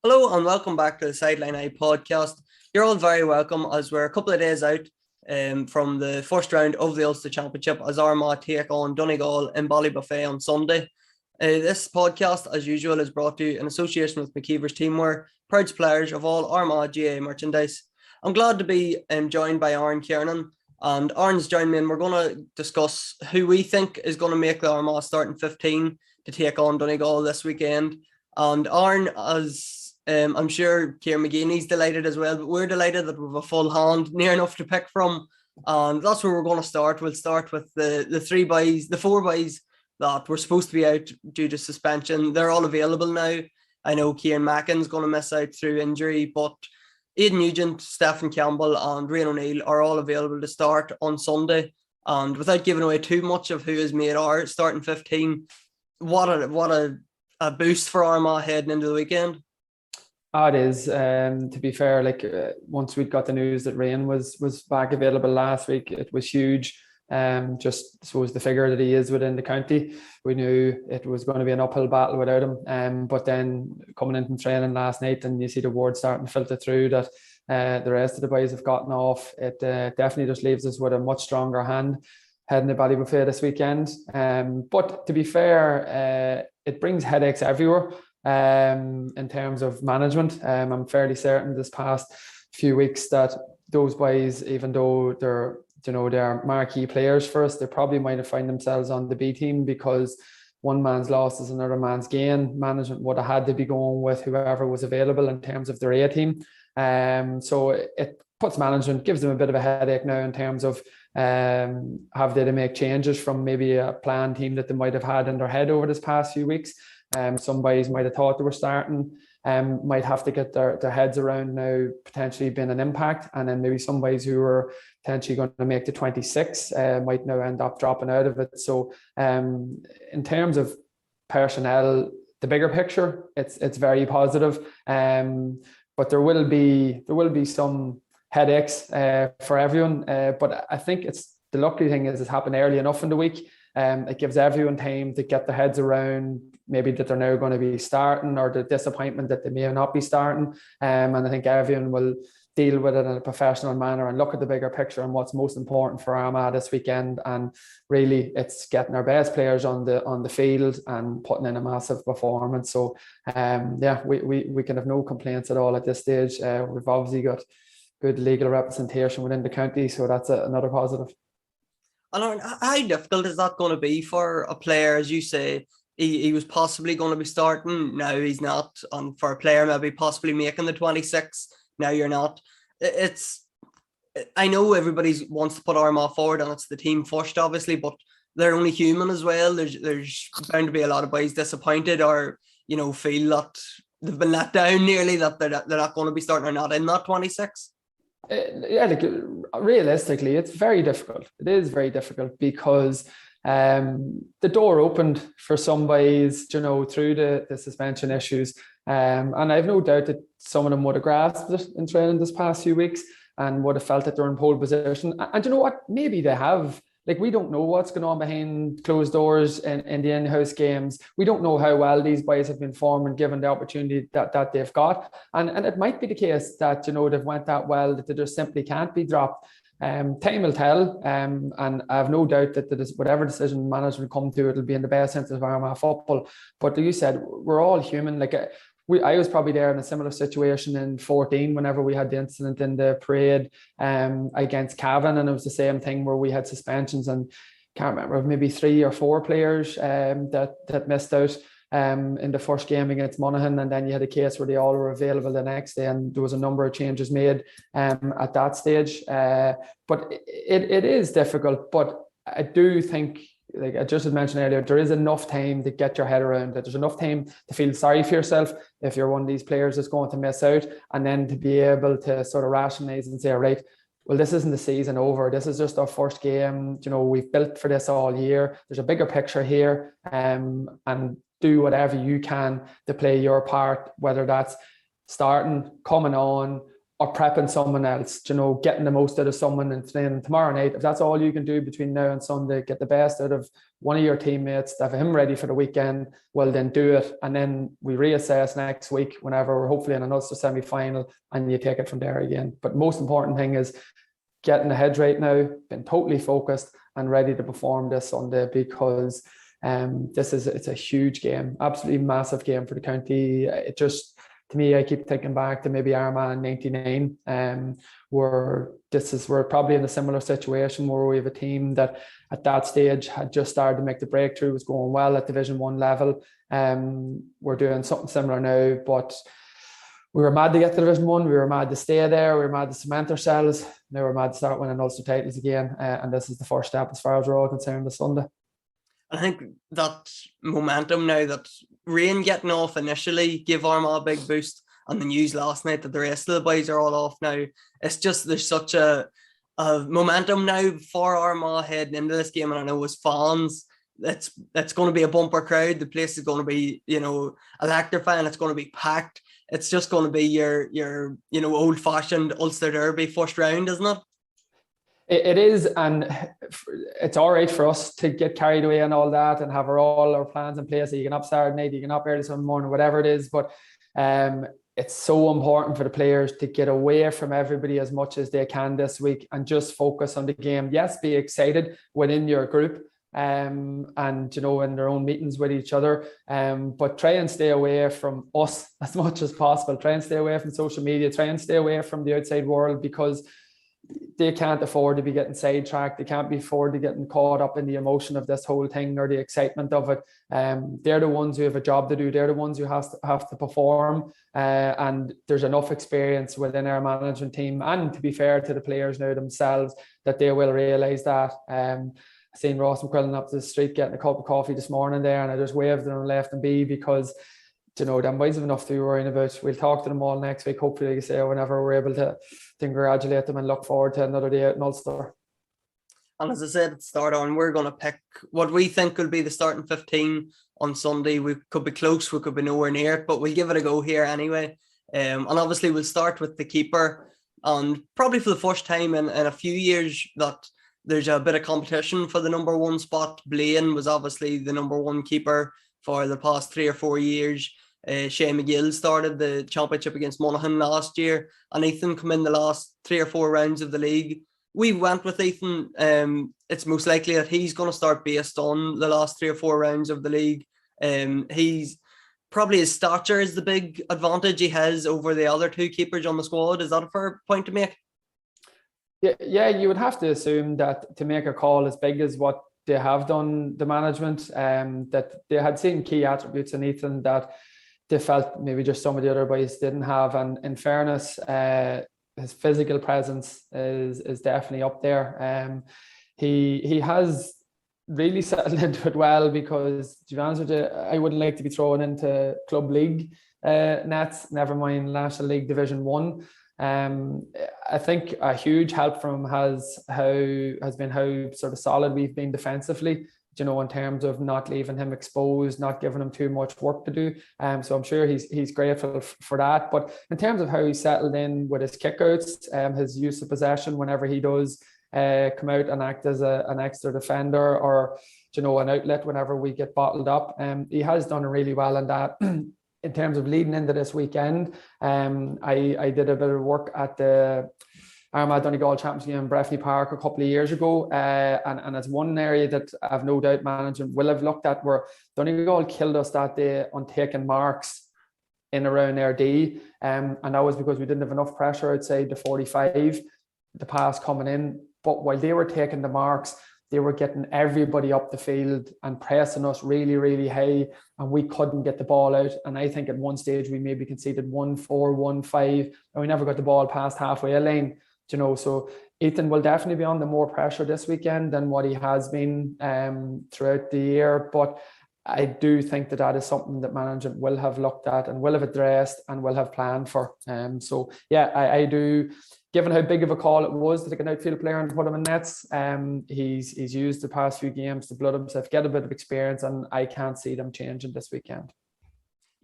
Hello and welcome back to the Sideline Eye podcast. You're all very welcome as we're a couple of days out from the first round of the Ulster Championship as Armagh take on Donegal in Ballybuffet on Sunday. This podcast, as usual, is brought to you in association with McKeever's Teamwear, proud suppliers of all Armagh GA merchandise. I'm glad to be joined by Aaron Kiernan, and Aaron's joined me and we're going to discuss who we think is going to make the Armagh starting 15 to take on Donegal this weekend. And Aaron, as I'm sure Kieran McGeeney's delighted as well, but we're delighted that we have a full hand near enough to pick from. And that's where we're going to start. We'll start with the four boys that were supposed to be out due to suspension. They're all available now. I know Kieran Mackin's going to miss out through injury, but Aidan Nugent, Stephen Campbell and Rian O'Neill are all available to start on Sunday. And without giving away too much of who has made our starting 15, what a boost for Armagh heading into the weekend. It is. To be fair, once we'd got the news that Rian was back available last week, it was huge. Just I suppose the figure that he is within the county, we knew it was going to be an uphill battle without him. But then coming in from training last night, and you see the word starting to filter through that the rest of the boys have gotten off. It definitely just leaves us with a much stronger hand heading to Ballybuffet this weekend. But to be fair, it brings headaches everywhere. In terms of management, I'm fairly certain this past few weeks that those boys, even though they're marquee players for us, they probably might have found themselves on the B team because one man's loss is another man's gain. Management would have had to be going with whoever was available in terms of their A team. So it puts management, gives them a bit of a headache now in terms of have they to make changes from maybe a planned team that they might have had in their head over this past few weeks. Some boys might have thought they were starting, might have to get their heads around now potentially being an impact, and then maybe some boys who were potentially going to make the 26 might now end up dropping out of it. So in terms of personnel, the bigger picture, it's very positive, but there will be some headaches for everyone. But I think it's the lucky thing is it's happened early enough in the week. It gives everyone time to get their heads around maybe that they're now going to be starting or the disappointment that they may not be starting. And I think everyone will deal with it in a professional manner and look at the bigger picture and what's most important for Armagh this weekend. And really it's getting our best players on the field and putting in a massive performance. So we can have no complaints at all at this stage. We've obviously got good legal representation within the county, so that's another positive. And how difficult is that going to be for a player, as you say? He was possibly going to be starting, now he's not. And for a player maybe possibly making the 26, now you're not. I know everybody wants to put Armagh forward and it's the team first, obviously, but they're only human as well. There's bound to be a lot of boys disappointed or, feel that they've been let down nearly, that they're not going to be starting or not in that 26. Realistically, it's very difficult. It is very difficult because the door opened for some boys, through the suspension issues. And I have no doubt that some of them would have grasped it in training this past few weeks and would have felt that they're in pole position. And you know what? Maybe they have. We don't know what's going on behind closed doors in the in-house games. We don't know how well these boys have been formed and given the opportunity that they've got. And it might be the case that, they've went that well that they just simply can't be dropped. Time will tell. And I have no doubt that whatever decision management come to, it'll be in the best interest of Armagh football. But like you said, we're all human. I was probably there in a similar situation in 2014 whenever we had the incident in the parade against Cavan, and it was the same thing where we had suspensions and can't remember, maybe 3 or 4 players that missed out in the first game against Monaghan, and then you had a case where they all were available the next day and there was a number of changes made at that stage. But it is difficult, but I do think, like I just had mentioned earlier, there is enough time to get your head around it. There's enough time to feel sorry for yourself if you're one of these players that's going to miss out, and then to be able to sort of rationalize and say, right, well, this isn't the season over. This is just our first game. We've built for this all year. There's a bigger picture here, and do whatever you can to play your part, whether that's starting, coming on, or prepping someone else, getting the most out of someone. And then tomorrow night, if that's all you can do between now and Sunday, get the best out of one of your teammates, to have him ready for the weekend, well, then do it. And then we reassess next week whenever we're hopefully in another semi-final, and you take it from there again. But most important thing is getting the head right now, being totally focused and ready to perform this Sunday, because it's a huge game, absolutely massive game for the county. It just, to me, I keep thinking back to maybe Armagh in '99, where we're probably in a similar situation where we have a team that at that stage had just started to make the breakthrough, was going well at Division 1 level. We're doing something similar now, but we were mad to get to Division 1. We were mad to stay there. We were mad to cement ourselves. Now we're mad to start winning Ulster titles again. And this is the first step as far as we're all concerned this Sunday. I think that momentum now, that rain getting off initially gave Armagh a big boost, and the news last night that the rest of the boys are all off now. It's just, there's such a momentum now for Armagh heading into this game. And I know as fans, it's going to be a bumper crowd. The place is going to be, electrifying. It's going to be packed. It's just going to be your old-fashioned Ulster Derby first round, isn't it? It is, and it's all right for us to get carried away and all that and have all our plans in place. So you can up Saturday night, you can up early Sunday morning, whatever it is. But it's so important for the players to get away from everybody as much as they can this week and just focus on the game. Yes, be excited within your group and in their own meetings with each other, but try and stay away from us as much as possible. Try and stay away from social media. Try and stay away from the outside world, because they can't afford to be getting sidetracked. They can't afford to getting caught up in the emotion of this whole thing or the excitement of it. They're the ones who have a job to do. They're the ones who have to perform. And there's enough experience within our management team, and to be fair to the players now themselves, that they will realise that. I seen Ross McQuillan up the street getting a cup of coffee this morning there, and I just waved at him left and be, because them boys have enough to be worrying about. We'll talk to them all next week, hopefully, like I say, whenever we're able to congratulate them and look forward to another day out in Ulster. And as I said at the start on, we're going to pick what we think will be the starting 15 on Sunday. We could be close, we could be nowhere near it, but we'll give it a go here anyway. And obviously we'll start with the keeper, and probably for the first time in a few years that there's a bit of competition for the number one spot. Blaine was obviously the number one keeper for the past 3 or 4 years. Shane McGill started the championship against Monaghan last year, and Ethan come in the last 3 or 4 rounds of the league. We went with Ethan. It's most likely that he's going to start based on the last 3 or 4 rounds of the league. He's probably, his stature is the big advantage he has over the other 2 keepers on the squad. Is that a fair point to make? Yeah, you would have to assume that to make a call as big as what they have done, the management, that they had seen key attributes in Ethan that they felt maybe just some of the other boys didn't have. And in fairness, his physical presence is definitely up there. He has really settled into it well, because to be honest with you, I wouldn't like to be thrown into club league nets, never mind National League Division 1. I think a huge help from him has been how sort of solid we've been defensively, in terms of not leaving him exposed, not giving him too much work to do. So I'm sure he's grateful for that. But in terms of how he settled in with his kickouts, his use of possession whenever he does come out and act as an extra defender, or an outlet whenever we get bottled up, he has done really well in that. In terms of leading into this weekend, I did a bit of work at the Armagh Donegal Championship game in Breffni Park a couple of years ago, and it's one area that I've no doubt management will have looked at, where Donegal killed us that day on taking marks in around their D, and that was because we didn't have enough pressure outside the 45, the pass coming in. But while they were taking the marks, they were getting everybody up the field and pressing us really, really high, and we couldn't get the ball out. And I think at one stage we maybe conceded 1-4, 1-5, and we never got the ball past halfway a lane. So Ethan will definitely be under more pressure this weekend than what he has been throughout the year. But I do think that is something that management will have looked at and will have addressed and will have planned for. So yeah, I do. Given how big of a call it was to take an outfield player and put him in nets, he's used the past few games to blood himself, get a bit of experience, and I can't see them changing this weekend.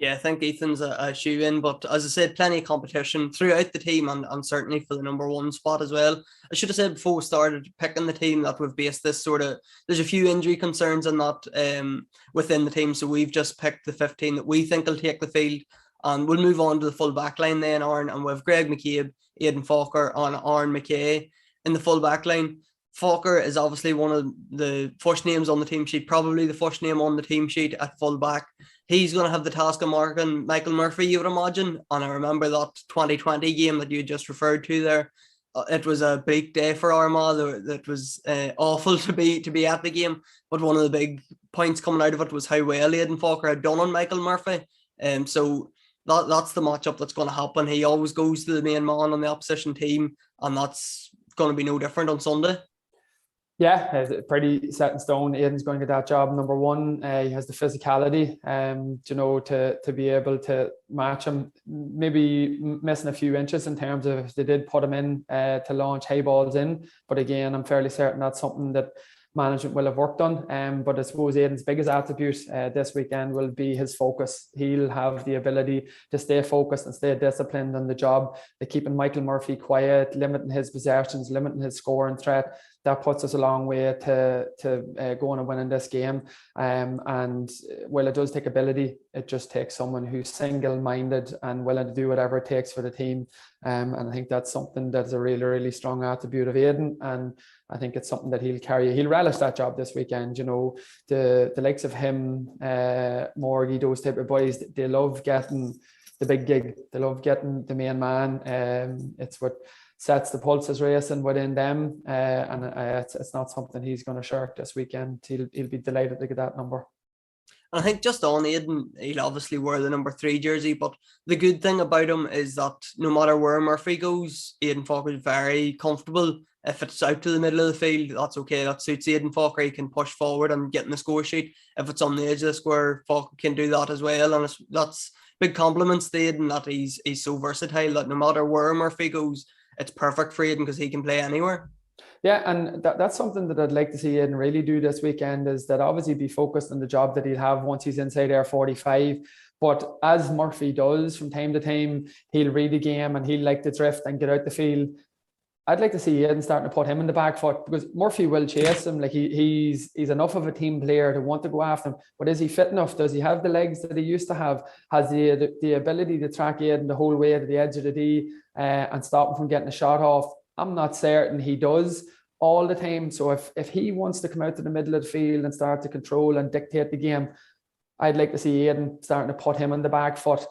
Yeah, I think Ethan's a shoe-in, but as I said, plenty of competition throughout the team and certainly for the number one spot as well. I should have said before we started picking the team that we've based this sort of, there's a few injury concerns and that within the team, so we've just picked the 15 that we think will take the field, and we'll move on to the full back line then, Aaron, and we have Greg McCabe, Aidan Falker and Aaron McKay in the full back line. Falker is obviously one of the first names on the team sheet, probably the first name on the team sheet at full back. He's going to have the task of marking Michael Murphy, you would imagine. And I remember that 2020 game that you just referred to there. It was a big day for Armagh. It was awful to be at the game. But one of the big points coming out of it was how well Aidan Falker had done on Michael Murphy. So that's the matchup that's going to happen. He always goes to the main man on the opposition team, and that's going to be no different on Sunday. Yeah, it's pretty set in stone. Aidan's going to get that job. Number one, he has the physicality, to be able to match him. Maybe missing a few inches in terms of if they did put him in to launch high balls in. But again, I'm fairly certain that's something that management will have worked on. But I suppose Aidan's biggest attribute this weekend will be his focus. He'll have the ability to stay focused and stay disciplined on the job. They're keeping Michael Murphy quiet, limiting his possessions, limiting his scoring threat. That puts us a long way to going and winning this game. And while it does take ability, it just takes someone who's single-minded and willing to do whatever it takes for the team. And I think that's something that's a really, really strong attribute of Aidan. And I think it's something that he'll carry. He'll relish that job this weekend. The likes of him, Morgie, those type of boys, they love getting the big gig. They love getting the main man. It's what sets the pulses racing within them, and it's not something he's going to shirk this weekend. He'll be delighted to get that number. I think just on Aidan, he'll obviously wear the number 3 jersey, but the good thing about him is that no matter where Murphy goes, Aidan Falker is very comfortable. If it's out to the middle of the field, that's okay. That suits Aidan Falker. He can push forward and get in the score sheet. If it's on the edge of the square, Falker can do that as well, and that's big compliments to Aidan that he's so versatile that no matter where Murphy goes, it's perfect for Aidan because he can play anywhere. Yeah, and that's something that I'd like to see Aidan really do this weekend, is that obviously be focused on the job that he'll have once he's inside Air 45. But as Murphy does from time to time, he'll read the game and he'll like to drift and get out the field. I'd like to see Aidan starting to put him in the back foot, because Murphy will chase him. Like he's enough of a team player to want to go after him. But is he fit enough? Does he have the legs that he used to have? Has the ability to track Aidan the whole way to the edge of the D and stop him from getting a shot off? I'm not certain he does all the time. So if he wants to come out to the middle of the field and start to control and dictate the game, I'd like to see Aidan starting to put him on the back foot,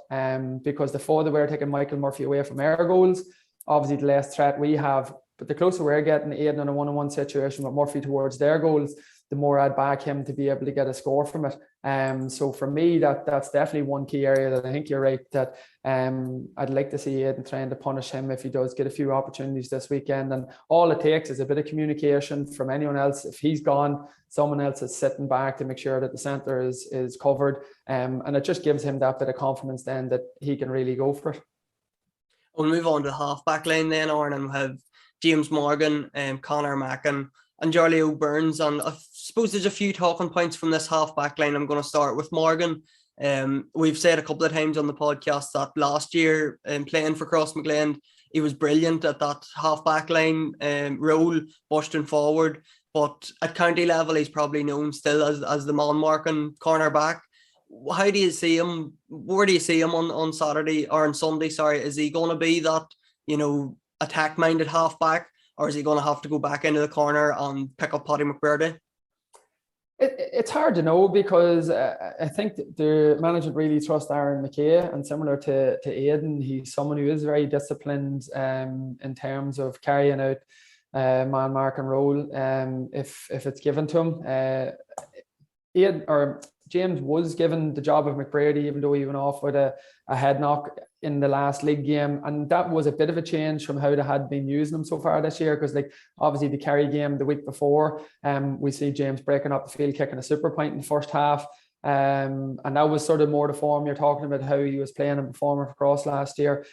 because the further we're taking Michael Murphy away from our goals, obviously the less threat we have. But the closer we're getting Aidan in a one-on-one situation with Murphy towards their goals, the more I'd back him to be able to get a score from it. So for me, that's definitely one key area that I think you're right, that I'd like to see Aidan trying to punish him if he does get a few opportunities this weekend. And all it takes is a bit of communication from anyone else. If he's gone, someone else is sitting back to make sure that the centre is covered. And it just gives him that bit of confidence then that he can really go for it. We'll move on to the half-back line then, Aaron, and we'll have James Morgan, Conor Mackin and Charlie O'Burns. And I suppose there's a few talking points from this half-back line. I'm going to start with Morgan. We've said a couple of times on the podcast that last year, playing for Crossmaglen, he was brilliant at that half-back line role, bursting forward. But at county level, he's probably known still as the man-marking cornerback. How do you see him? Where do you see him on Saturday or on Sunday? Sorry, is he going to be that, attack-minded halfback, or is he going to have to go back into the corner and pick up Paddy McBurdy? It's hard to know, because I think the management really trust Aaron McKay, and similar to Aidan, he's someone who is very disciplined in terms of carrying out man marking role. If it's given to him, Aidan or James was given the job of McBrady, even though he went off with a head knock in the last league game. And that was a bit of a change from how they had been using him so far this year, because obviously the Kerry game the week before, we see James breaking up the field, kicking a super point in the first half. And that was sort of more the form you're talking about, how he was playing and performing for Cross last year.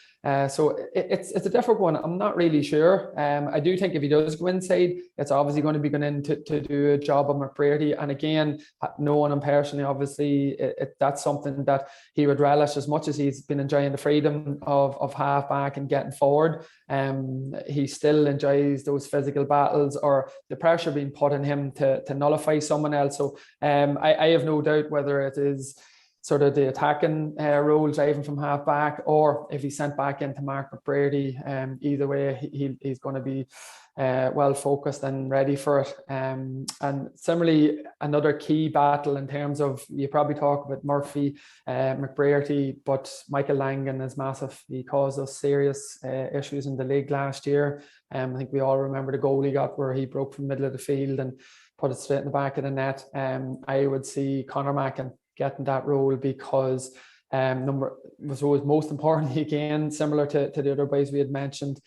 So it's a different one. I'm not really sure. I do think if he does go inside, it's obviously going to be going in to do a job of McBrearty. And again, knowing him personally, obviously, that's something that he would relish as much as he's been enjoying the freedom of half back and getting forward. He still enjoys those physical battles or the pressure being put on him to nullify someone else. So I have no doubt whether it is sort of the attacking role, driving from half back, or if he's sent back into Mark McBrearty. Either way, he's going to be well focused and ready for it. And similarly, another key battle in terms of, you probably talk about Murphy, McBrearty, but Michael Langan is massive. He caused us serious issues in the league last year. I think we all remember the goal he got where he broke from the middle of the field and put it straight in the back of the net. I would see Conor Mackin getting that role because was always most importantly, again, similar to the other boys we had mentioned,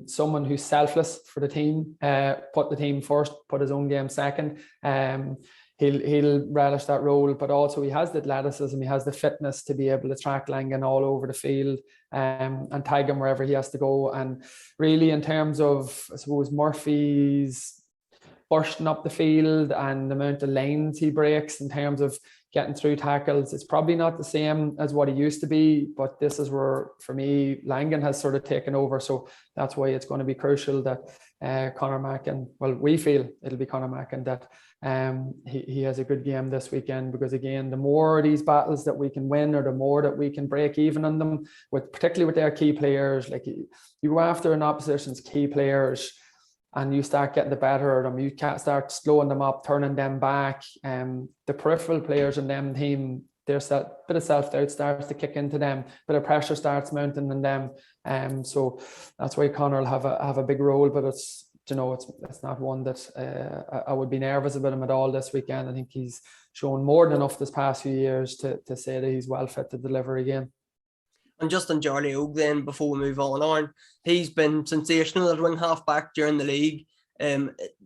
someone who's selfless for the team, put the team first, put his own game second. He'll relish that role, but also he has the athleticism, he has the fitness to be able to track Langan all over the field and tag him wherever he has to go. And really, in terms of, I suppose, Murphy's bursting up the field and the amount of lanes he breaks in terms of getting through tackles, it's probably not the same as what he used to be, but this is where, for me, Langan has sort of taken over. So that's why it's going to be crucial that Conor Mackin, well, we feel it'll be Conor Mackin, that he has a good game this weekend, because again, the more these battles that we can win, or the more that we can break even on them, particularly with their key players, like you go after an opposition's key players and you start getting the better of them, you can't start slowing them up, turning them back. The peripheral players in them team, there's that bit of self-doubt starts to kick into them, bit of pressure starts mounting in them. So that's why Conor will have a big role, but it's not one that I would be nervous about him at all this weekend. I think he's shown more than enough this past few years to say that he's well fit to deliver again. And just on Charlie Oak then, before we move on, he's been sensational at wing half back during the league.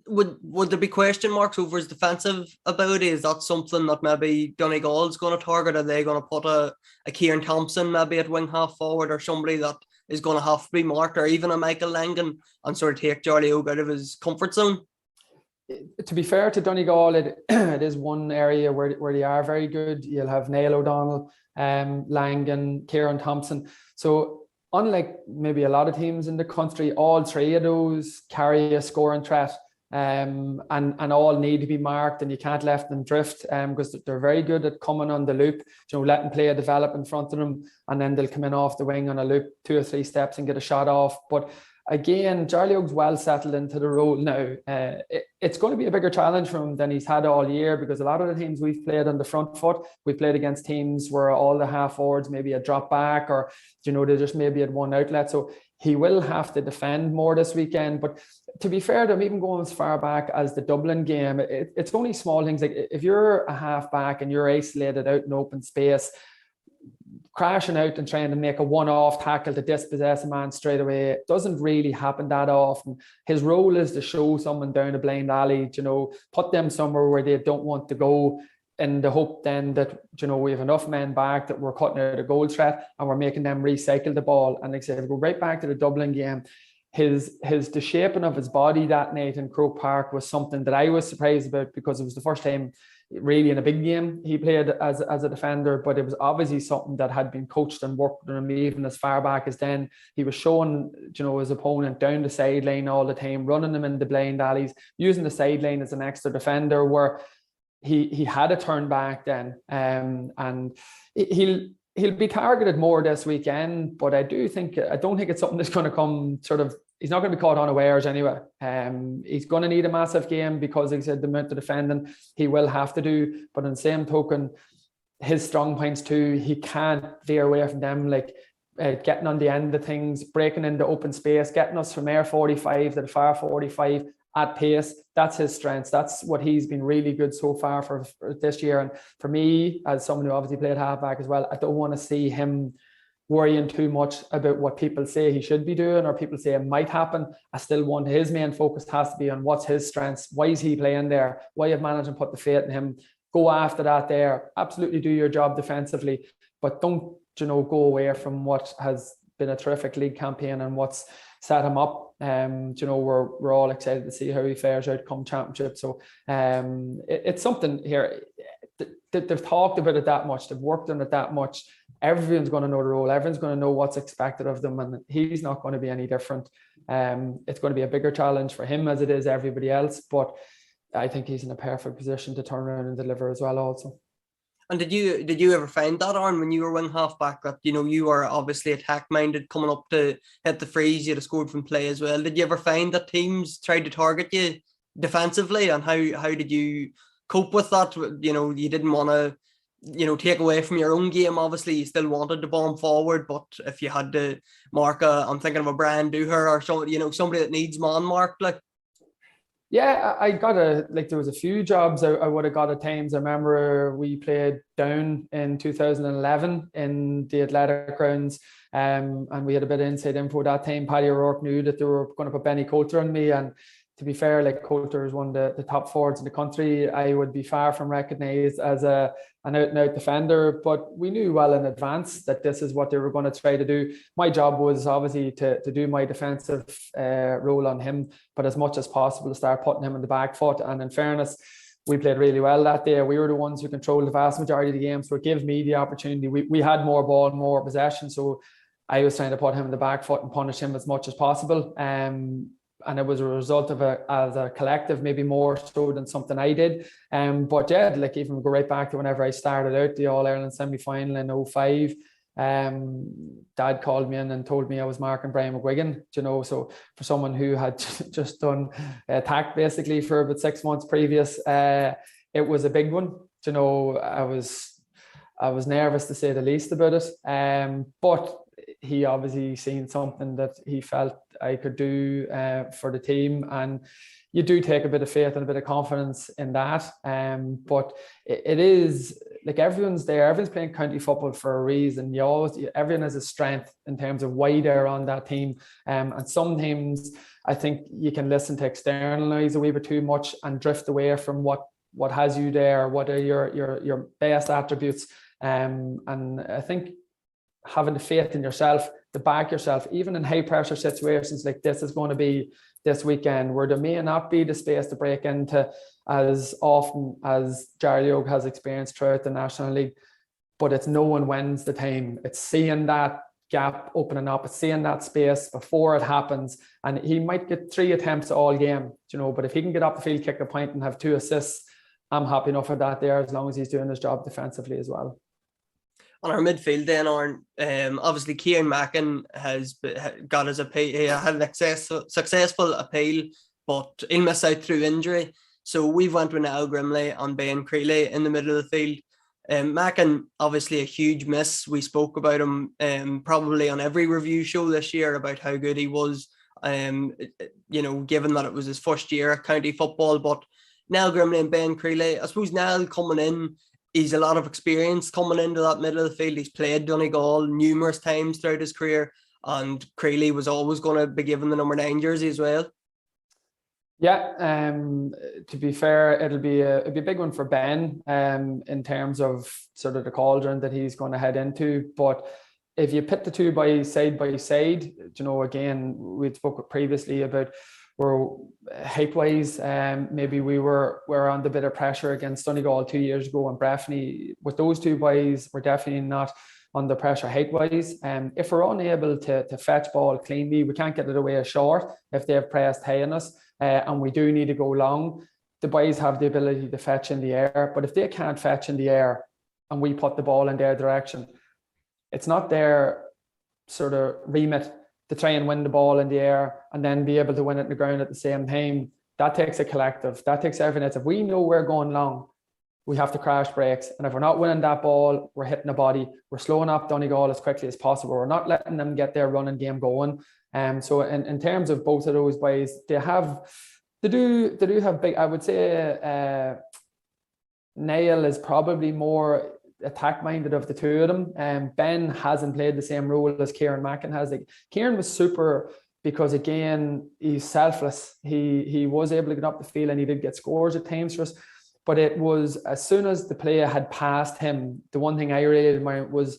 Would there be question marks over his defensive ability? Is that something that maybe Donegal's going to target? Are they going to put a Kieran Thompson maybe at wing half forward, or somebody that is going to have to be marked, or even a Michael Langan, and sort of take Charlie Oak out of his comfort zone? To be fair to Donegal, it is one area where they are very good. You'll have Niall O'Donnell, Langan, Kieran Thompson. So unlike maybe a lot of teams in the country, all three of those carry a scoring threat, and all need to be marked, and you can't let them drift, because they're very good at coming on the loop, letting play develop in front of them, and then they'll come in off the wing on a loop 2 or 3 steps and get a shot off. But again, Charlie Oak's well settled into the role now. It's going to be a bigger challenge for him than he's had all year, because a lot of the teams we've played on the front foot, we've played against teams where all the half forwards maybe a drop back, or they just maybe had one outlet. So he will have to defend more this weekend. But to be fair to him, even going as far back as the Dublin game, it's only small things. Like if you're a half back and you're isolated out in open space, crashing out and trying to make a one-off tackle to dispossess a man straight away, it doesn't really happen that often. His role is to show someone down a blind alley, put them somewhere where they don't want to go, in the hope then that, we have enough men back that we're cutting out a goal threat and we're making them recycle the ball. And like I said, go right back to the Dublin game. The shaping of his body that night in Croke Park was something that I was surprised about, because it was the first time really in a big game he played as a defender, but it was obviously something that had been coached and worked on him even as far back as then. He was showing his opponent down the sideline all the time, running them in the blind alleys, using the sideline as an extra defender, where he had a turn back then, and he'll be targeted more this weekend. But I don't think it's something that's going to come he's not going to be caught unawares anyway. He's going to need a massive game, because, like I said, the amount of defending he will have to do. But on the same token, his strong points too, he can't veer away from them, like getting on the end of things, breaking into open space, getting us from air 45 to the far 45 at pace. That's his strengths. That's what he's been really good so far for this year. And for me, as someone who obviously played halfback as well, I don't want to see him worrying too much about what people say he should be doing, or people say it might happen. I still want his main focus has to be on what's his strengths. Why is he playing there? Why have management put the faith in him? Go after that there. Absolutely do your job defensively, but don't, go away from what has been a terrific league campaign and what's set him up. We're all excited to see how he fares out come championship. So it's something here. They've talked about it that much. They've worked on it that much. Everyone's going to know the role. Everyone's going to know what's expected of them, and he's not going to be any different. It's going to be a bigger challenge for him as it is everybody else, but I think he's in a perfect position to turn around and deliver as well also. And did you ever find that, Aaron, when you were wing half back, that you were obviously attack minded, coming up to hit the frees, you'd have scored from play as well? Did you ever find that teams tried to target you defensively, and how did you cope with that? You didn't want to take away from your own game. Obviously you still wanted to bomb forward, but if you had to mark I'm thinking of a Brian Dooher or somebody that needs man marked, like. Yeah, I got there was a few jobs I would have got at times. I remember we played down in 2011 in the athletic grounds, and we had a bit of inside info that time. Paddy O'Rourke knew that they were going to put Benny Coulter on me, and to be fair, like, Coulter is one of the top forwards in the country. I would be far from recognised as an out-and-out defender, but we knew well in advance that this is what they were going to try to do. My job was obviously to do my defensive role on him, but as much as possible to start putting him on the back foot. And in fairness, we played really well that day. We were the ones who controlled the vast majority of the game, so it gave me the opportunity. We had more ball, more possession, so I was trying to put him on the back foot and punish him as much as possible. And it was a result of as a collective, maybe more so than something I did. But yeah, like, even go right back to whenever I started out, the All-Ireland semi-final in 2005. Dad called me in and told me I was marking Brian McGuigan, so for someone who had just done attack basically for about 6 months previous, it was a big one. I was nervous to say the least about it. But he obviously seen something that he felt I could do for the team, and you do take a bit of faith and a bit of confidence in that. But it is like, everyone's there, everyone's playing county football for a reason. Everyone has a strength in terms of why they're on that team. And sometimes I think you can listen to externalize a wee bit too much and drift away from what has you there, what are your best attributes. And I think having the faith in yourself, to back yourself, even in high pressure situations like this is going to be this weekend, where there may not be the space to break into as often as Jarry Oak has experienced throughout the National League. But it's no one wins the time. It's seeing that gap opening up, it's seeing that space before it happens. And he might get 3 attempts all game, but if he can get up the field, kick a point and have 2 assists, I'm happy enough with that there, as long as he's doing his job defensively as well. On our midfield then, Aaron, obviously Ciaran Mackin has got his appeal. He had an successful appeal, but he'll miss out through injury. So we've went with Niall Grimley and Ben Creeley in the middle of the field. Mackin, obviously a huge miss. We spoke about him probably on every review show this year about how good he was, given that it was his first year at county football. But Niall Grimley and Ben Creeley, I suppose Niall coming in, he's a lot of experience coming into that middle of the field. He's played Donegal numerous times throughout his career, and Creeley was always going to be given the number 9 jersey as well. Yeah, to be fair, it'll be a big one for Ben in terms of sort of the cauldron that he's going to head into. But if you put the two side by side, again, we'd spoken previously about where height-wise, maybe we were under a bit of pressure against Donegal 2 years ago, and Breffni, with those two boys, we're definitely not under pressure height-wise. If we're unable to fetch ball cleanly, we can't get it away short if they've pressed high on us, and we do need to go long. The boys have the ability to fetch in the air, but if they can't fetch in the air and we put the ball in their direction, it's not their sort of remit to try and win the ball in the air and then be able to win it in the ground at the same time. That takes a collective. That takes everything. If we know we're going long, we have to crash breaks. And if we're not winning that ball, we're hitting the body. We're slowing up Donegal as quickly as possible. We're not letting them get their running game going. So in terms of both of those boys, they do have big, I would say Niall is probably more attack-minded of the two of them. Ben hasn't played the same role as Ciaran Mackin has. Like, Ciaran was super because, again, he's selfless. He was able to get up the field and he did get scores at times for us. But it was as soon as the player had passed him, the one thing I really admired was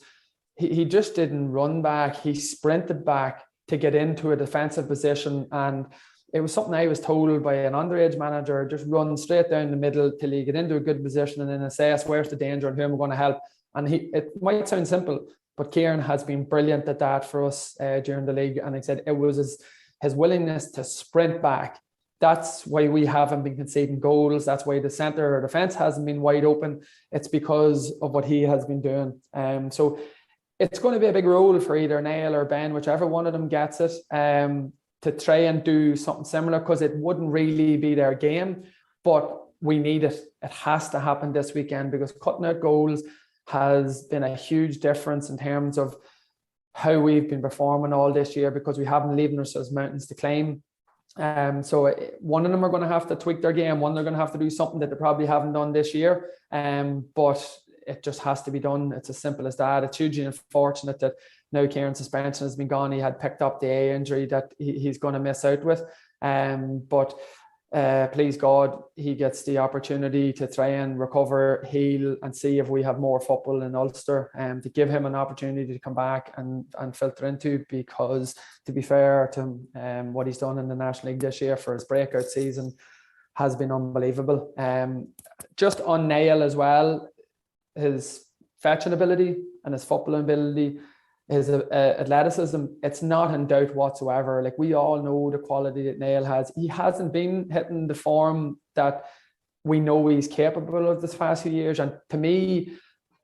he just didn't run back. He sprinted back to get into a defensive position. And it was something I was told by an underage manager, just run straight down the middle till you get into a good position and then assess where's the danger and who am I going to help. And it might sound simple, but Kieran has been brilliant at that for us during the league. And he said it was his willingness to sprint back. That's why we haven't been conceding goals. That's why the centre or defence hasn't been wide open. It's because of what he has been doing. So it's going to be a big role for either Niall or Ben, whichever one of them gets it, to try and do something similar, because it wouldn't really be their game, but we need it. It has to happen this weekend, because cutting out goals has been a huge difference in terms of how we've been performing all this year, because we haven't leaving ourselves mountains to climb. So one of them are going to have to tweak their game. One, they're going to have to do something that they probably haven't done this year. But it just has to be done. It's as simple as that. It's hugely unfortunate that now Kieran's suspension has been gone. He had picked up the A injury that he's going to miss out with. But please God, he gets the opportunity to try and recover, heal, and see if we have more football in Ulster, to give him an opportunity to come back and filter into, because to be fair to him, what he's done in the National League this year for his breakout season has been unbelievable. Just on Niall as well, his fetching ability and his footballing ability, his athleticism, it's not in doubt whatsoever. Like, we all know the quality that Niall has. He hasn't been hitting the form that we know he's capable of this past few years. And to me,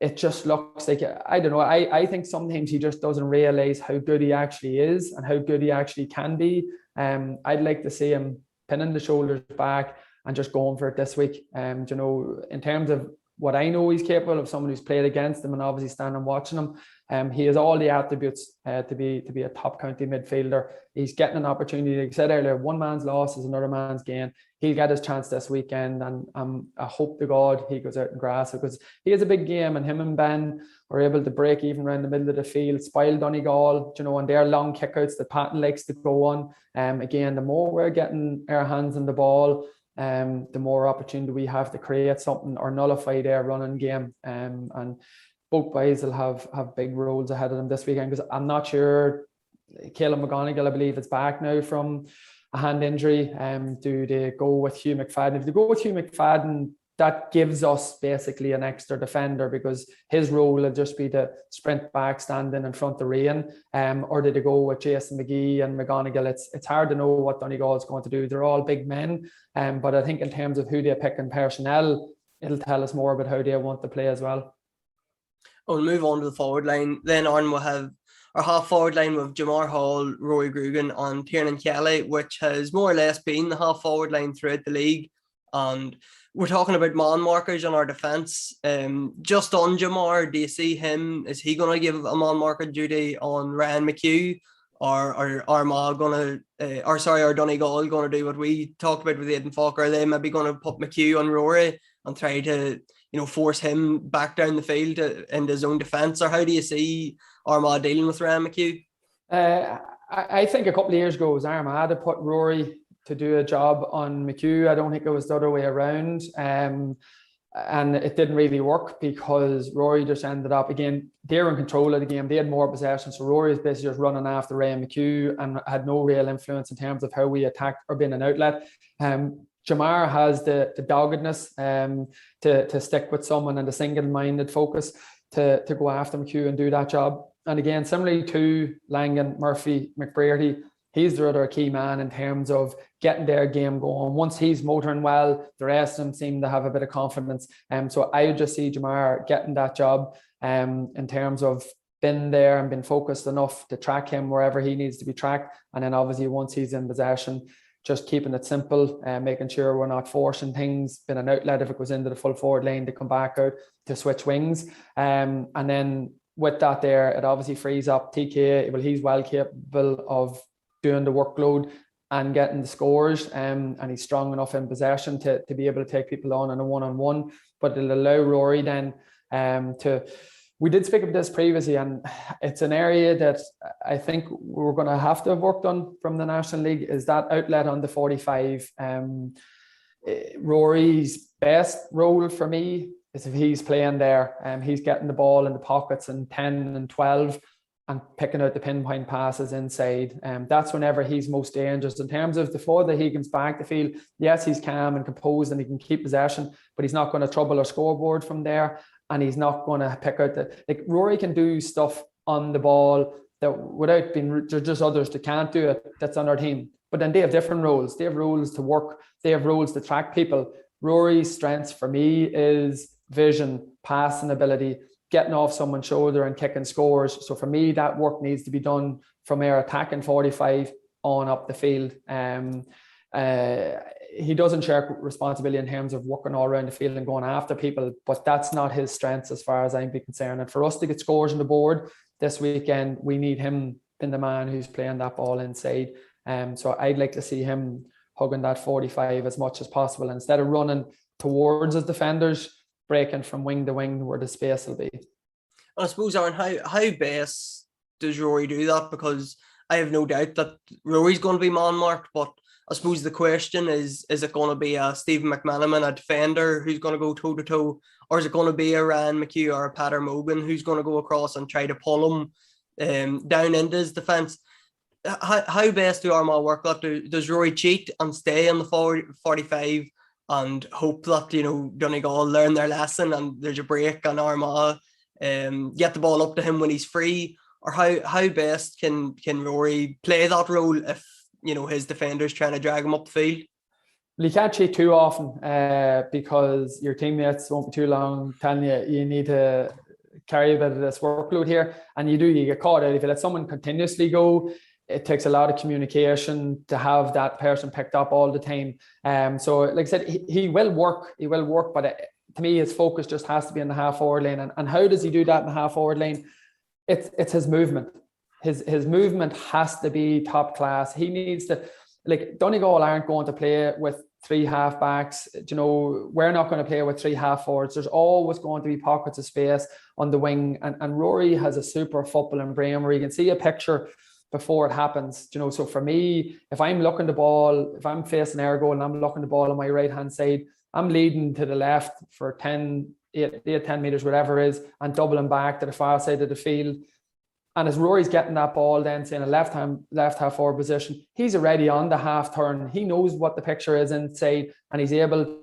it just looks like, I don't know, I think sometimes he just doesn't realise how good he actually is and how good he actually can be. I'd like to see him pinning the shoulders back and just going for it this week. You know, in terms of what I know he's capable of, someone who's played against him and obviously standing watching him. He has all the attributes to be a top county midfielder. He's getting an opportunity. Like I said earlier, one man's loss is another man's gain. He'll get his chance this weekend, and I hope to God he goes out and grass, because he has a big game, and him and Ben were able to break even around the middle of the field, spoil Donegal, you know, and their long kickouts that Patton likes to go on. Again, the more we're getting our hands on the ball, the more opportunity we have to create something or nullify their running game. And both boys will have big roles ahead of them this weekend, because I'm not sure. Caleb McGonigal, I believe, is back now from a hand injury. Do they go with Hugh McFadden? If they go with Hugh McFadden, that gives us basically an extra defender, because his role will just be to sprint back, standing in front of Rian. Or did they go with Jason McGee and McGonigal? It's hard to know what Donegal is going to do. They're all big men, but I think in terms of who they pick in personnel, it'll tell us more about how they want to play as well. We'll move on to the forward line. Then on we'll have our half forward line with Jamar Hall, Rory Grugan and Tiernan Kelly, which has more or less been the half forward line throughout the league. And we're talking about man markers on our defence. Just on Jamar, do you see him? Is he going to give a man marker duty on Ryan McHugh, or are Armagh going to, or Donegal going to do what we talked about with Aidan Falker? Are they maybe going to put McHugh on Rory and try to, you know, force him back down the field into his own defence? Or how do you see Armagh dealing with Ryan McHugh? I think a couple of years ago it was Armagh to put Rory to do a job on McHugh. I don't think it was the other way around. And it didn't really work, because Rory just ended up, again, they're in control of the game. They had more possession. So Rory is basically just running after Ryan McHugh and had no real influence in terms of how we attacked or been an outlet. Jamar has the doggedness to stick with someone and the single-minded focus to go after McHugh and do that job. And again, similarly to Langan, Murphy, McBrearty, he's the other key man in terms of getting their game going. Once he's motoring well, the rest of them seem to have a bit of confidence. So I would just see Jamar getting that job in terms of been there and been focused enough to track him wherever he needs to be tracked. And then obviously once he's in possession, just keeping it simple, making sure we're not forcing things, been an outlet if it goes into the full forward lane to come back out to switch wings. And then with that there, it obviously frees up TK. Well, he's well capable of doing the workload and getting the scores, and he's strong enough in possession to be able to take people on in a one-on-one, but it'll allow Rory then to, we did speak of this previously, and it's an area that I think we're going to have worked on from the National League, is that outlet on the 45. Rory's best role for me is if he's playing there and he's getting the ball in the pockets in 10 and 12 and picking out the pinpoint passes inside. That's whenever he's most dangerous. In terms of the further he comes back the field, yes, he's calm and composed and he can keep possession, but he's not going to trouble our scoreboard from there, and he's not going to pick out like Rory can do stuff on the ball that without being, there's just others that can't do it, that's on our team. But then they have different roles. They have roles to work. They have roles to track people. Rory's strengths for me is vision, passing ability, getting off someone's shoulder and kicking scores. So for me, that work needs to be done from our attacking 45 on up the field. He doesn't share responsibility in terms of working all around the field and going after people, but that's not his strengths as far as I'm concerned. And for us to get scores on the board this weekend, we need him being the man who's playing that ball inside. So I'd like to see him hugging that 45 as much as possible instead of running towards his defenders, breaking from wing to wing where the space will be. I suppose, Aaron, how best does Rory do that? Because I have no doubt that Rory's going to be man-marked, but I suppose the question is it going to be a Stephen McManaman, a defender, who's going to go toe-to-toe, or is it going to be a Ryan McHugh or a Peter Mogan who's going to go across and try to pull him down into his defence? How best do Armagh work that? Does Rory cheat and stay on the 45 and hope that, Donegal learn their lesson and there's a break on Armagh, get the ball up to him when he's free? Or how best can Rory play that role if, his defender's trying to drag him up the field? Well, you can't cheat too often because your teammates won't be too long telling you need to carry a bit of this workload here. And you get caught out. If you let someone continuously go, it takes a lot of communication to have that person picked up all the time. So like I said, he will work, but to me, his focus just has to be in the half forward lane. And how does he do that in the half forward lane? It's his movement. His movement has to be top class. He needs to, like, Donegal aren't going to play with three half backs. We're not going to play with three half forwards. There's always going to be pockets of space on the wing. And Rory has a super footballing brain where you can see a picture before it happens. So for me, if I'm looking the ball, if I'm facing our goal and I'm looking the ball on my right hand side, I'm leading to the left for 10 meters, whatever it is, and doubling back to the far side of the field. And as Rory's getting that ball then, say in a left half forward position, he's already on the half turn. He knows what the picture is inside, and he's able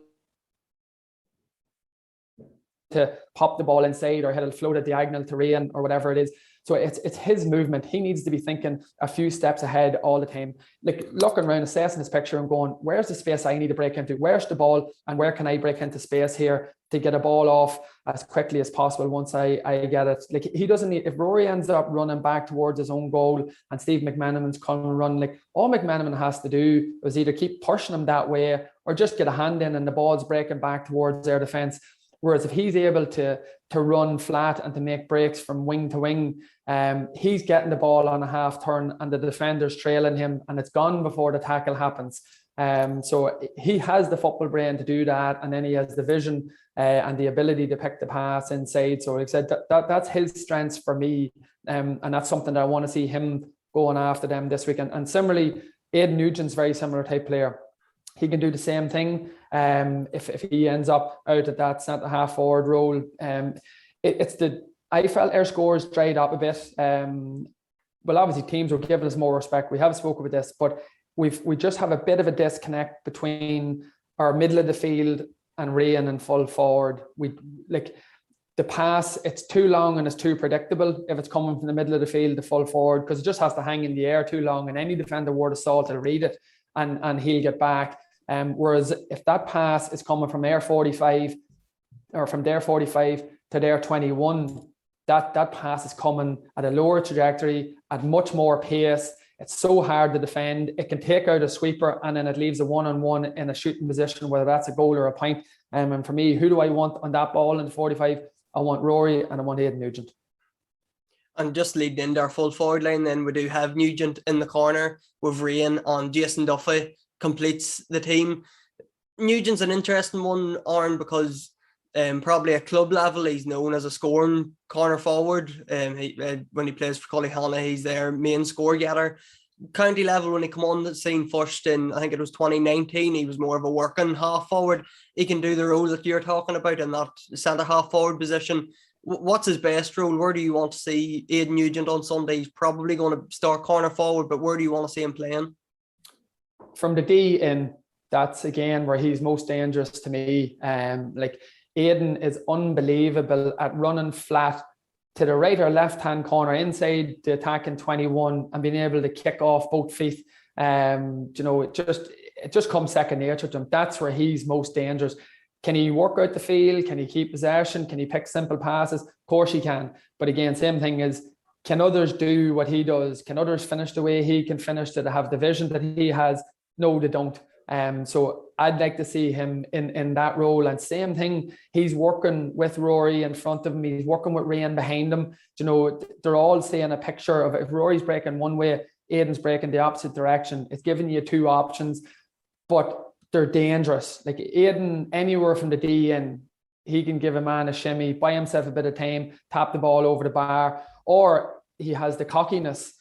to pop the ball inside, or he'll float a diagonal to Rian or whatever it is. So it's his movement. He needs to be thinking a few steps ahead all the time, like looking around, assessing his picture and going, where's the space I need to break into? Where's the ball? And where can I break into space here to get a ball off as quickly as possible once I get it? Like, he doesn't need, if Rory ends up running back towards his own goal and Steve McManaman's coming run, like, all McManaman has to do is either keep pushing him that way or just get a hand in and the ball's breaking back towards their defence. Whereas if he's able to run flat and to make breaks from wing to wing, he's getting the ball on a half turn and the defender's trailing him and it's gone before the tackle happens. So he has the football brain to do that, and then he has the vision and the ability to pick the pass inside. So like I said, that's his strengths for me, and that's something that I want to see him going after them this weekend. And similarly, Aidan Nugent's very similar type player. He can do the same thing. If he ends up out at that centre half forward role, I felt our scores dried up a bit. Well, obviously teams were giving us more respect. We have spoken about this, but we just have a bit of a disconnect between our middle of the field and Rian and full forward. We like the pass, it's too long and it's too predictable if it's coming from the middle of the field to full forward, because it just has to hang in the air too long, and any defender worth of salt will read it and he'll get back. Whereas if that pass is coming from their 45 or from their 45 to their 21, that pass is coming at a lower trajectory, at much more pace. It's so hard to defend. It can take out a sweeper and then it leaves a one-on-one in a shooting position, whether that's a goal or a point. And for me, who do I want on that ball in the 45? I want Rory and I want Aidan Nugent. And just leading into our full forward line, then we do have Nugent in the corner with Rian, and Jason Duffy completes the team. Nugent's an interesting one, Aaron, because probably at club level he's known as a scoring corner forward. When he plays for Cullyhanna, he's their main score getter. county level, when he come on the scene first in, I think it was 2019, he was more of a working half forward. He can do the role that you're talking about in that centre half forward position. What's his best role? Where do you want to see Aidan Nugent on Sunday? He's probably going to start corner forward, but where do you want to see him playing? From the D in, that's again where he's most dangerous to me. Like Aidan is unbelievable at running flat to the right or left hand corner inside the attacking 21 and being able to kick off both feet. It just comes second nature to him. That's where he's most dangerous. Can he work out the field? Can he keep possession? Can he pick simple passes? Of course he can. But again, same thing is, can others do what he does? Can others finish the way he can finish, that have the vision that he has? No, they don't. So I'd like to see him in that role. And same thing, he's working with Rory in front of him. He's working with Rian behind him. They're all seeing a picture of, if Rory's breaking one way, Aidan's breaking the opposite direction. It's giving you two options, but they're dangerous. Like Aidan, anywhere from the D in, he can give a man a shimmy, buy himself a bit of time, tap the ball over the bar, or he has the cockiness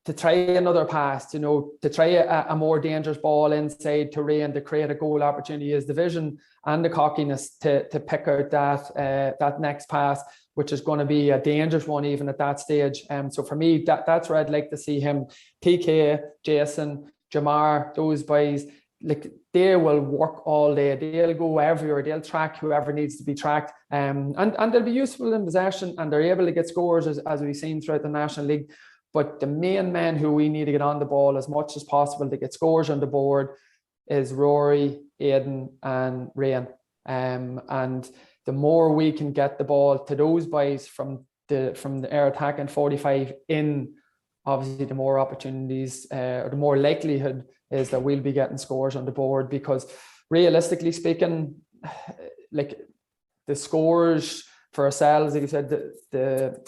to try another pass, to try a more dangerous ball inside to Ray and to create a goal opportunity. Is the vision and the cockiness to pick out that next pass, which is going to be a dangerous one even at that stage. So for me, that's where I'd like to see him. PK, Jason, Jamar, those boys, like they will work all day. They'll go everywhere. They'll track whoever needs to be tracked. And they'll be useful in possession, and they're able to get scores as we've seen throughout the National League. But the main men who we need to get on the ball as much as possible to get scores on the board is Rory, Aidan, and Rian. And the more we can get the ball to those boys from the air attack and 45 in, obviously the more opportunities or the more likelihood is that we'll be getting scores on the board. Because realistically speaking, like the scores for ourselves, like you said, the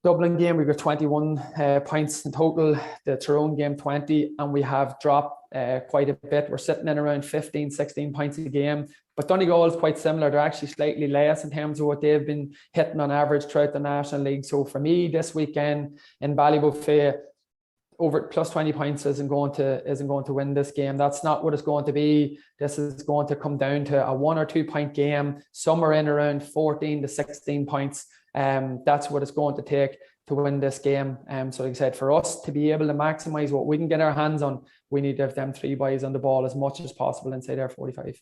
Dublin game, we got 21 points in total, the Tyrone game 20, and we have dropped quite a bit. We're sitting in around 15, 16 points a game. But Donegal is quite similar. They're actually slightly less in terms of what they've been hitting on average throughout the National League. So for me, this weekend in Ballybofey, over plus 20 points isn't going to win this game. That's not what it's going to be. This is going to come down to a 1 or 2 point game, somewhere in around 14 to 16 points. That's what it's going to take to win this game. So like I said, for us to be able to maximize what we can get our hands on, we need to have them three boys on the ball as much as possible inside our 45.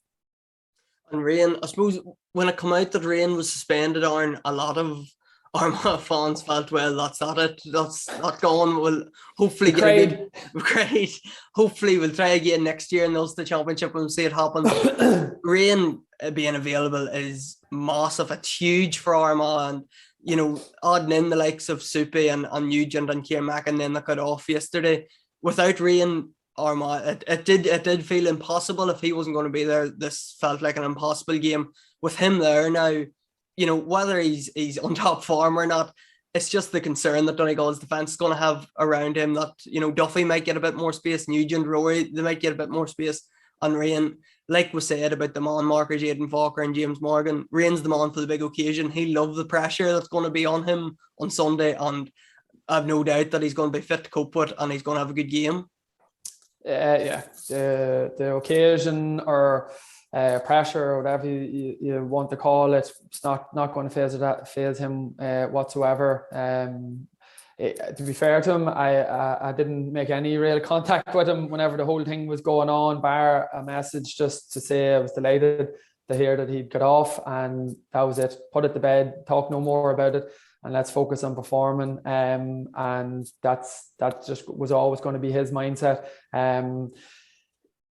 And Rian, I suppose when it came out that Rian was suspended, a lot of Armagh fans felt, well, that's not it. That's not going. We'll hopefully get great. Hopefully we'll try again next year in the Ulster Championship and we'll see it happen. Rian being available is massive. It's huge for Armagh, and adding in the likes of Soupy and Nugent and Kiermack, and then they got off yesterday. Without Rian, Armagh, it did feel impossible. If he wasn't going to be there, this felt like an impossible game. With him there now, whether he's on top form or not, it's just the concern that Donegal's defence is going to have around him, that, Duffy might get a bit more space, Nugent, Rory, they might get a bit more space. And Rian, like was said about the man markers, Aidan Falker and James Morgan, Rian's the man for the big occasion. He loved the pressure that's going to be on him on Sunday, and I've no doubt that he's going to be fit to cope with, and he's going to have a good game. The occasion or pressure or whatever you want to call it, it's not going to phase him whatsoever. To be fair to him, I didn't make any real contact with him whenever the whole thing was going on, bar a message just to say I was delighted to hear that he'd got off, and that was it. Put it to bed, talk no more about it, and let's focus on performing. And that just was always going to be his mindset.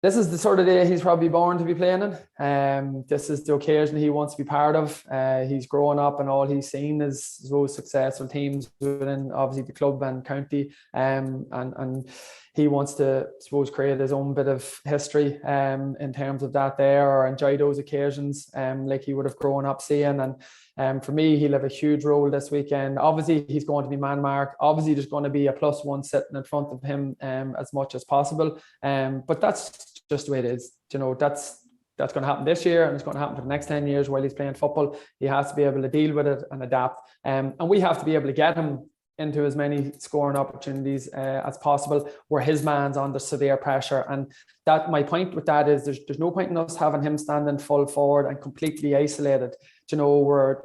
This is the sort of day he's probably born to be playing in. This is the occasion he wants to be part of. He's growing up, and all he's seen is those successful teams within obviously the club and county. And he wants to, I suppose, create his own bit of history in terms of that there, or enjoy those occasions like he would have grown up seeing. And for me, he'll have a huge role this weekend. Obviously, he's going to be man marked. Obviously, there's going to be a +1 sitting in front of him as much as possible. But that's just the way it is. That's going to happen this year, and it's going to happen for the next 10 years while he's playing football. He has to be able to deal with it and adapt. And we have to be able to get him into as many scoring opportunities as possible, where his man's under severe pressure. And that, my point with that is there's no point in us having him standing full forward and completely isolated. You know, where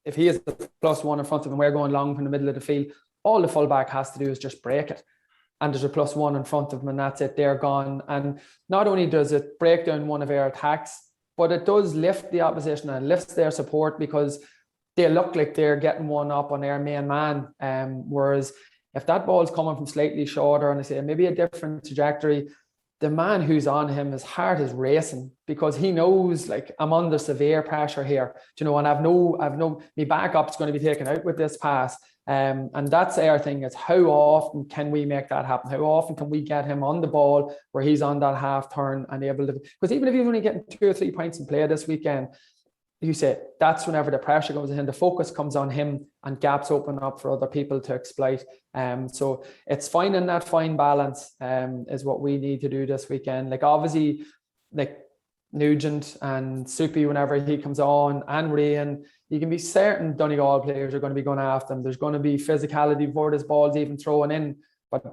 if he is the +1 in front of him, we're going long from the middle of the field, all the fullback has to do is just break it. And there's a +1 in front of them, and that's it, they're gone. And not only does it break down one of our attacks, but it does lift the opposition and lifts their support, because they look like they're getting one up on their main man. Whereas if that ball's coming from slightly shorter and I say maybe a different trajectory, the man who's on him, his heart is racing, because he knows, like, I'm under severe pressure here, you know, and I've no, my backup's going to be taken out with this pass. And that's our thing, is how often can we make that happen? How often can we get him on the ball where he's on that half turn and able to, because even if he's only getting 2 or 3 points in play this weekend, you say that's whenever the pressure goes in, the focus comes on him and gaps open up for other people to exploit. So it's finding that fine balance is what we need to do this weekend. Like, obviously, like Nugent and Soupy, whenever he comes on, and Rain, you can be certain Donegal players are going to be going after him. There's going to be physicality before this ball's even thrown in. But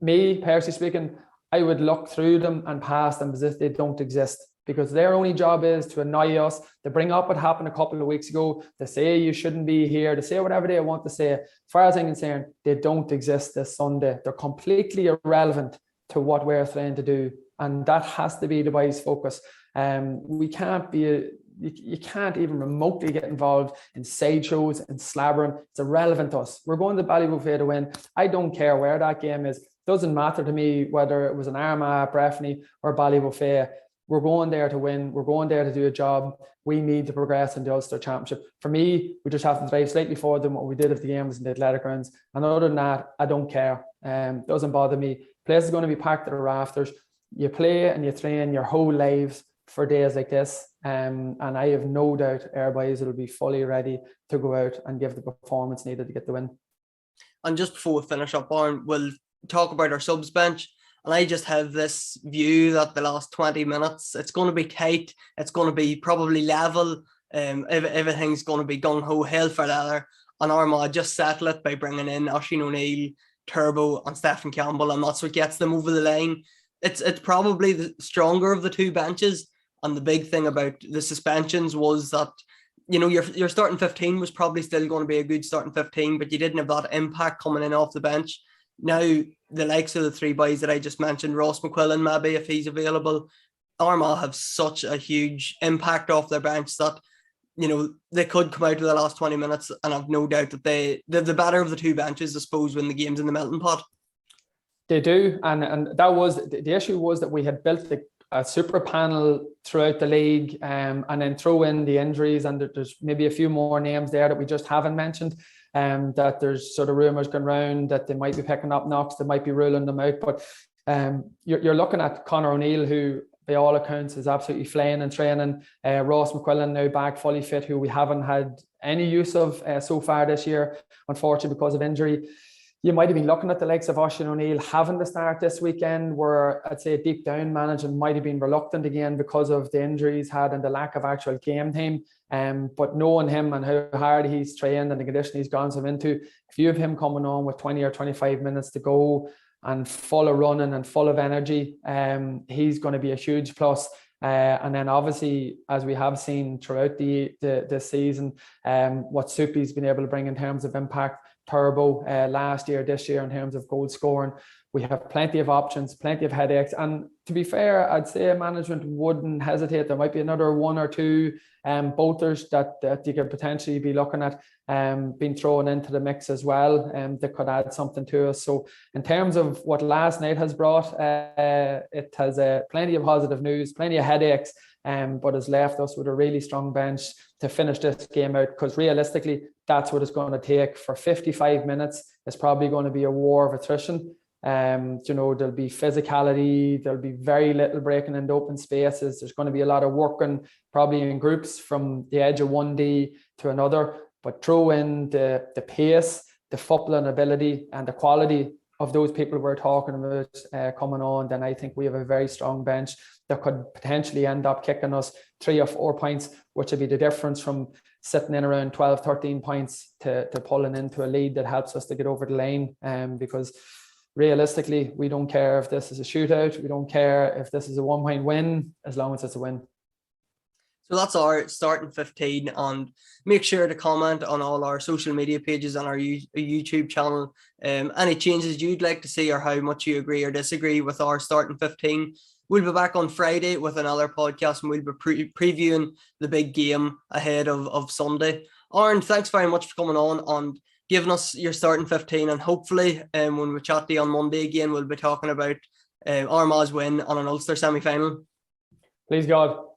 me, personally speaking, I would look through them and pass them as if they don't exist, because their only job is to annoy us, to bring up what happened a couple of weeks ago, to say you shouldn't be here, to say whatever they want to say. As far as I'm concerned, they don't exist this Sunday. They're completely irrelevant to what we're trying to do. And that has to be the boys' focus. We can't be, you can't even remotely get involved in sideshows and slabbering. It's irrelevant to us. We're going to Ballybofey to win. I don't care where that game is. It doesn't matter to me whether it was an Armagh, Breffni or Ballybofey. We're going there to win. We're going there to do a job. We need to progress in the Ulster Championship. For me, we just have to drive slightly forward than what we did if the game was in the athletic grounds. And other than that, I don't care. Doesn't bother me. Place is going to be packed to the rafters. You play and you train your whole lives for days like this. And I have no doubt our boys will be fully ready to go out and give the performance needed to get the win. And just before we finish up, Aaron, we'll talk about our subs bench. And I just have this view that the last 20 minutes, it's going to be tight. It's going to be probably level. Everything's going to be gung-ho, hell for leather. And Armagh just settle it by bringing in Oisin O'Neill, Turbo and Stephen Campbell. And that's what gets them over the line. It's probably the stronger of the two benches. And the big thing about the suspensions was that, you know, your starting 15 was probably still going to be a good starting 15, but you didn't have that impact coming in off the bench. Now, the likes of the three boys that I just mentioned, Ross McQuillan, maybe if he's available, Armagh have such a huge impact off their bench that, you know, they could come out of the last 20 minutes, and I've no doubt that they're the better of the two benches, I suppose, when the game's in the melting pot. They do, and that was the issue, was that we had built a super panel throughout the league, and then throw in the injuries, and there's maybe a few more names there that we just haven't mentioned. That there's sort of rumours going around that they might be picking up knocks, they might be ruling them out. But you're looking at Conor O'Neill, who by all accounts is absolutely flying and training. Ross McQuillan now back fully fit, who we haven't had any use of so far this year, unfortunately, because of injury. You might have been looking at the likes of Oisin O'Neill having to start this weekend, where I'd say deep down management might have been reluctant again because of the injuries had and the lack of actual game time. But knowing him and how hard he's trained and the condition he's gone some into, if you have him coming on with 20 or 25 minutes to go and full of running and full of energy, he's going to be a huge plus. And then obviously, as we have seen throughout the season, what Soupy's been able to bring in terms of impact, Turbo last year, this year in terms of goal scoring. We have plenty of options, plenty of headaches. And to be fair, I'd say management wouldn't hesitate. There might be another one or two bolters that you could potentially be looking at being thrown into the mix as well, that could add something to us. So in terms of what last night has brought, it has plenty of positive news, plenty of headaches, but has left us with a really strong bench to finish this game out, because realistically, that's what it's going to take. For 55 minutes, it's probably going to be a war of attrition. You know, there'll be physicality, there'll be very little breaking into open spaces. There's going to be a lot of working, probably in groups from the edge of 1D to another, but throw in the pace, the footballing ability and the quality of those people we're talking about coming on, then I think we have a very strong bench that could potentially end up kicking us 3 or 4 points, which would be the difference from sitting in around 12, 13 points to pulling into a lead that helps us to get over the line. Because realistically, we don't care if this is a shootout. We don't care if this is a 1-point win, as long as it's a win. So that's our starting 15, and make sure to comment on all our social media pages and our YouTube channel. Any changes you'd like to see or how much you agree or disagree with our starting 15. We'll be back on Friday with another podcast, and we'll be previewing the big game ahead of Sunday. Aaron, thanks very much for coming on and giving us your starting 15, and hopefully when we chat to you on Monday again, we'll be talking about Armagh's win on an Ulster semi-final. Please God.